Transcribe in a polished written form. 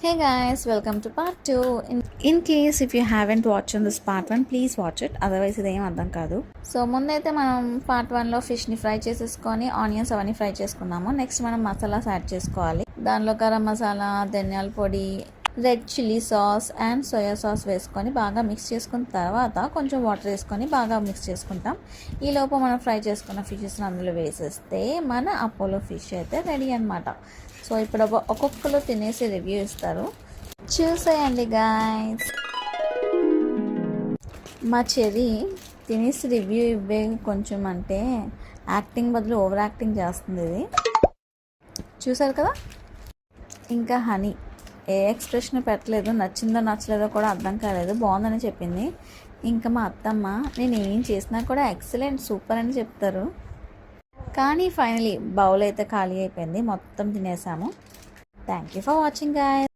Hey guys, welcome to part 2. In case if you haven't watched on this part 1, please watch it. Otherwise ఇదేం అర్థం కాదు. So ముందైతే మనం part 1లో ఫిష్ని fry చేసేసుకొని onions అవన్నీ fry చేసుకున్నాము. నెక్స్ట్ మనం మసాలాస్ యాడ్ చేసుకోవాలి. దానిలో గరం మసాలా, ధనియాల పొడి, red chilli sauce and soya sauce వేసుకొని బాగా మిక్స్ చేసుకున్న తర్వాత కొంచెం వాటర్ వేసుకొని బాగా మిక్స్ చేసుకుంటాం. ఈ లోపు మనం ఫ్రై చేసుకున్న ఫిషెస్ని అందులో వేసేస్తే మన అపోలో ఫిష్ అయితే రెడీ అనమాట. సో ఇప్పుడు ఒక్కొక్కరు తినేసి రివ్యూ ఇస్తారు, చూసేయండి గాయ్స్. మా చెర్రీ తినేసి రివ్యూ ఇవ్వే కొంచెం అంటే యాక్టింగ్ బదులు ఓవర్ యాక్టింగ్ చేస్తుంది. ఇది చూసారు కదా. ఇంకా హనీ ఏ ఎక్స్ప్రెషన్ పెట్టలేదు, నచ్చిందో నచ్చలేదో కూడా అర్థం కాలేదు, బాగుందని చెప్పింది. ఇంకా మా అత్తమ్మ నేను ఏం చేసినా కూడా ఎక్సలెంట్ సూపర్ అని చెప్తారు. కానీ ఫైనలీ బౌల్ అయితే ఖాళీ అయిపోయింది, మొత్తం తినేసాము. Thank you for watching guys.